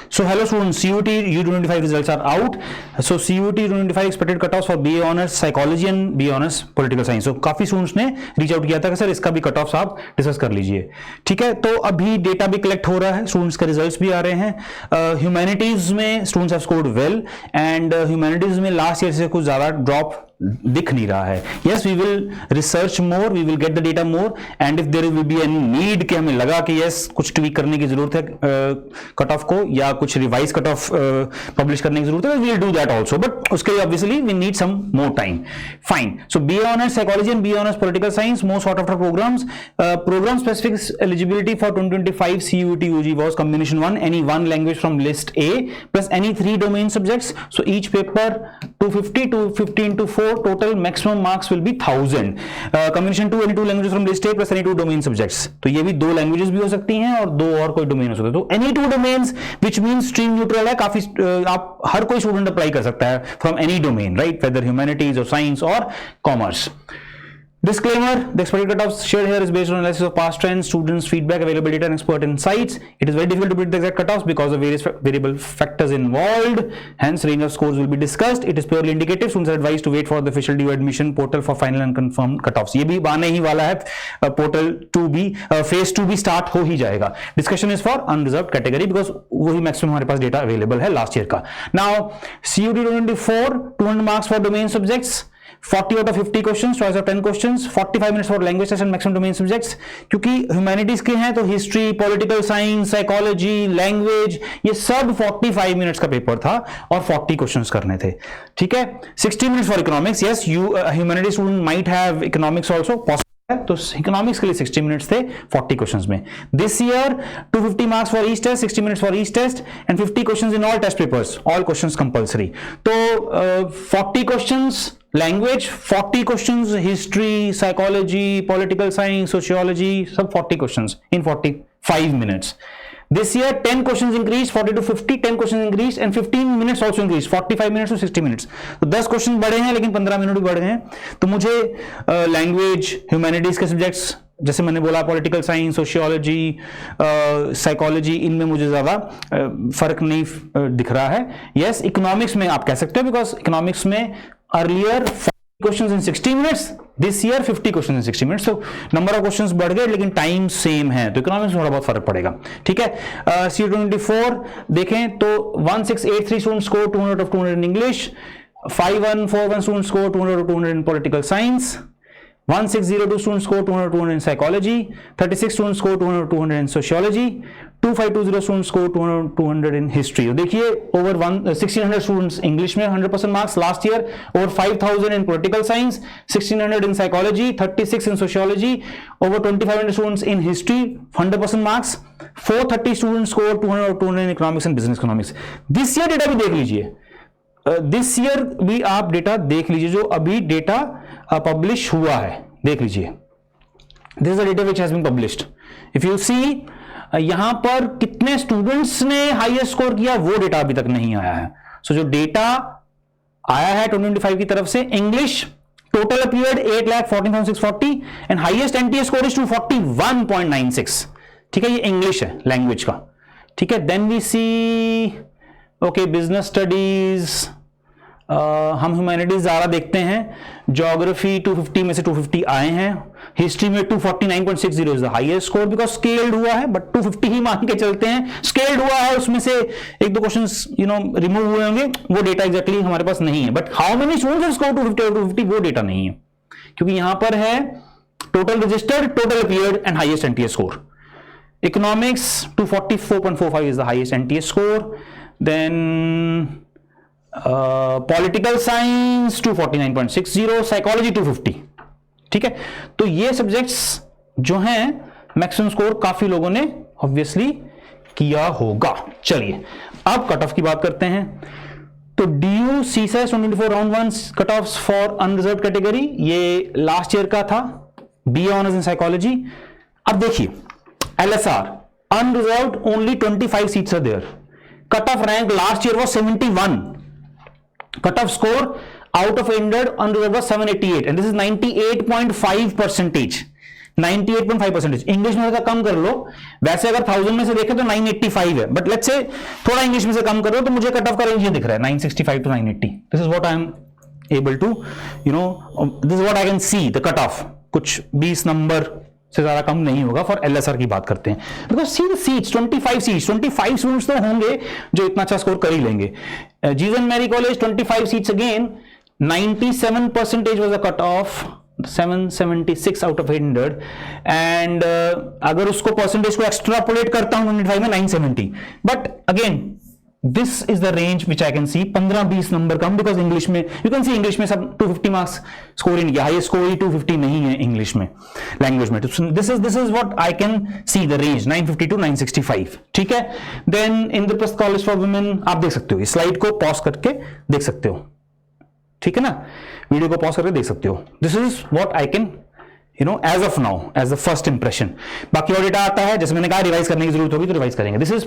So hello students, CUT U25 results are out. So CUT U25 expected cutoffs for BA Honors Psychology and BA Honors Political Science. So काफी students ने reach out किया था कि sir इसका भी cut offs आप discuss कर लीजिए. ठीक है, तो अभी डेटा भी कलेक्ट हो रहा है, स्टूडेंट्स के रिजल्ट्स भी आ रहे हैं. ह्यूमैनिटीज में students have scored well and humanities में लास्ट ईयर से कुछ ज्यादा ड्रॉप दिख नहीं रहा है. Yes, we will research more, we will get the data more and if there will be any need कि हमें लगा कि यस कुछ ट्वीक करने की जरूरत है कट ऑफ को या कुछ रिवाइज कट ऑफ पब्लिश करने की जरूरत है, we will do that also, but उसके लिए obviously we need some more time. Fine. So BA honours psychology and BA honours political science most sought after programs. Program specific eligibility for 2025 CUET UG was combination 1, any one language from list A plus any 3 domain subjects. So each paper 250 to 15 to 4, total maximum marks will be 1000. Combination 2, any 2 languages from list A plus any 2 domain subjects. तो ये भी 2 languages भी हो सकती हैं और 2 और कोई domain हो सकते हैं. तो any 2 domains which means stream neutral है, काफी आप हर कोई स्टूडेंट अप्लाई कर सकता है from any domain, right, whether humanities or science or commerce. Disclaimer, the expected cutoffs shared here is based on analysis of past trends, students' feedback, available data and expert insights. It is very difficult to predict the exact cutoffs because of various variable factors involved. Hence, range of scores will be discussed. It is purely indicative. Students are advised to wait for the official DU admission portal for final and confirmed cutoffs. ये भी आने ही वाला है, portal 2 भी, phase 2 भी start हो ही जाएगा. Discussion is for unreserved category because वही maximum हमारे पास data available है last year का. Now, CUT 24, 200 marks for domain subjects. 40 out of 50 questions, choice of 10 questions, 45 minutes for language test and maximum domain subjects. क्योंकि humanities के हैं तो history, political science, psychology, language, ये सब 45 minutes का paper था और 40 क्वेश्चंस करने थे. ठीक है, 60 minutes for economics. Yes, you humanities student might have economics also, तो इकोनॉमिक्स के लिए 60 मिनट्स थे 40 क्वेश्चंस में. This year 250 marks for each test, 60 minutes for each test and 50 questions in all test papers, all questions compulsory. तो 40 questions language, 40 questions history, psychology, political science, sociology, सब 40 questions in 45 minutes. This year 10 questions increased, 40 to 50, 10 questions increased and 15 minutes also increased, 45 minutes to 60 minutes. तो 10 question बढ़े हैं लेकिन 15 minute भी बढ़ गए हैं. तो मुझे लैंग्वेज, ह्यूमैनिटीज के सब्जेक्ट्स जैसे मैंने बोला, पॉलिटिकल साइंस, सोशियोलॉजी, साइकोलॉजी, इनमें मुझे ज्यादा फर्क नहीं दिख रहा है. यस, इकोनॉमिक्स में आप कह सकते हो बिकॉज इकोनॉमिक्स में earlier questions in 60 minutes, this year 50 questions in 60 minutes. तो नंबर ऑफ क्वेश्चंस बढ़ गए लेकिन टाइम सेम है, तो इकोनॉमिक्स में थोड़ा बहुत फर्क पड़ेगा. ठीक है, C24 देखें तो 1683 students score 200 out of 200 in English, 5141 students score 200 out of 200 in political science, 1602 students score 200 200 in psychology, 36 students score 200 200 in sociology, 2520 students score 200 200 in history. तो देखिए over 1600 students English में 100% marks last year, over 5000 in political science, 1600 in psychology, 36 in sociology, over 2500 students in history, 100% marks, 430 students score 200 200 in economics and business economics. This year data भी देख लीजिए, this year भी आप data देख लीजिए, जो अभी डेटा पब्लिश हुआ है देख लीजिए. This is the data which has been published. If you see यहां पर कितने स्टूडेंट्स ने हाईएस्ट स्कोर किया वो डेटा अभी तक नहीं आया है. सो जो डेटा आया है 2025 की तरफ से, English total appeared 8,14,640 and highest NTA score is 241.96. ठीक है, ये इंग्लिश है लैंग्वेज का. ठीक है, then we see okay business studies, हम ह्यूमैनिटीज ज्यादा देखते हैं. ज्योग्राफी 250 में से 250 आए हैं. हिस्ट्री में 249.60 is the highest score because scaled हुआ है, बट 250 ही मान के चलते हैं. स्केल्ड हुआ है, उसमें से एक दो क्वेश्चंस रिमूव हुए होंगे, वो डेटा एग्जैक्टली हमारे पास नहीं है. But how many students score 250 वो डेटा नहीं है, क्योंकि यहां पर है total registered, total appeared and highest NTA score. Economics 244.45 is the highest NTA score. Then political science 249.60, psychology 250. ठीक है, तो ये सब्जेक्ट्स जो हैं मैक्सिमम स्कोर काफी लोगों ने ऑब्वियसली किया होगा. चलिए अब कट ऑफ की बात करते हैं. तो DU CSAS 24 round 1 cut offs for unreserve category, ये लास्ट ईयर का था, BA ऑनर्स इन साइकोलॉजी. अब देखिए LSR unreserved only 25 seats are there. Cutoff rank last year was 71. Cutoff score out of 100 unreserved was 788 and this is 98.5%. 98.5%। English में थोड़ा कम कर लो, वैसे अगर 1000 में से देखें तो 985 है, बट लेट्स से थोड़ा इंग्लिश में से कम करो तो मुझे कट ऑफ का रेंज ये दिख रहा है 965 to 980। This is what I am able to this is what I can see the cut off. कुछ 20 नंबर से ज्यादा कम नहीं होगा फॉर एलएसआर की बात करते हैं, because see the seats 25 seats, 25 students तो होंगे जो इतना अच्छा स्कोर कर ही लेंगे। Jesus and Mary college 25 seats again, 97% was the cut off, 776 out of 800, and अगर उसको परसेंटेज को एक्स्ट्रापोलेट करता हूं 25 में 970, but again this is the range which I can C. 15-20 number come, because English में यू कैन सी इंग्लिश में सब 250 marks score ही नहीं किया, हाईएस्ट स्कोर ही 250 नहीं है इंग्लिश में, लैंग्वेज में। This is what I can see the range 950 to 965। ठीक है, देन इंद्रप्रस्थ कॉलेज फॉर वुमेन आप देख सकते हो, इस स्लाइड को पॉज करके देख सकते हो, ठीक है ना, वीडियो को पॉज करके देख सकते हो। This is what I can as of now, as the first impression. बाकी और डेटा आता है, जैसे मैंने कहा रिवाइज करने की जरूरत होगी तो रिवाइज करेंगे। This is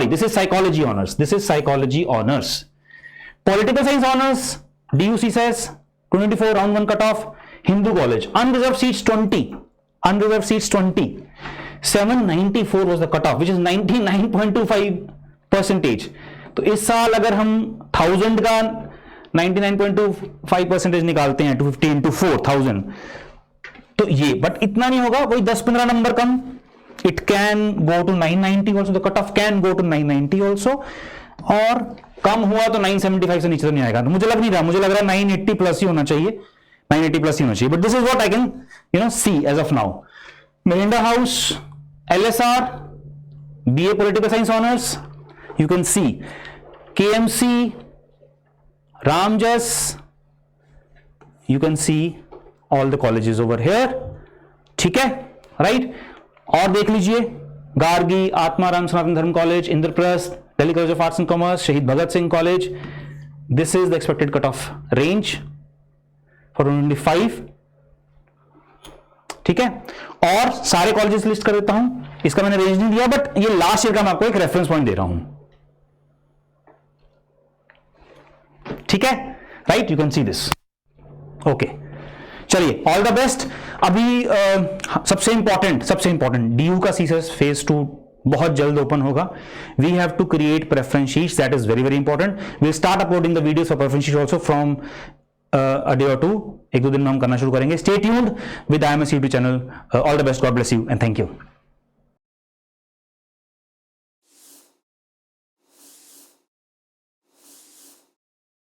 this is psychology honours, this is psychology honours. Political science honours DUC says 24 round 1 cut off, Hindu college unreserve seats 20, unreserve seats 20, 794 was the cutoff, which is 99.25%। तो इस साल अगर हम 1000 का 99.25% निकालते हैं 250 into 4000, तो ये, बट इतना नहीं होगा, वही 10-15 नंबर कम। It can go to 990 also, the cut off can go to 990 also, और कम हुआ तो 975 से नीचे तो नहीं आएगा। तो मुझे लग नहीं रहा, मुझे लग रहा है 980 प्लस ही होना चाहिए, 980 प्लस ही होना चाहिए, but this is what I can see as of now. Miranda house LSR BA पॉलिटिकल साइंस ऑनर्स, you can see KMC Ramjas, you can see all the colleges over here, ठीक है, राइट। और देख लीजिए Gargi, Atmaram Sanatan Dharma college, Indraprastha, Delhi college of arts and commerce, Shaheed Bhagat Singh college. This is the expected cut off range for 25, ठीक है। और सारे कॉलेजेस लिस्ट कर देता हूं, इसका मैंने रेंज नहीं दिया, बट ये लास्ट ईयर का मैं आपको एक रेफरेंस पॉइंट दे रहा हूं, ठीक है, right. You can see this, okay. चलिए, ऑल द बेस्ट। अभी सबसे इंपॉर्टेंट DU का CSAS फेज 2 बहुत जल्द ओपन होगा। We have to create preference sheets, that is very very important. We start uploading the videos for preference sheet also from a day और 2, 1-2 दिन में हम करना शुरू करेंगे। Stay tuned with IMS YouTube channel. All the best, god bless you and thank you.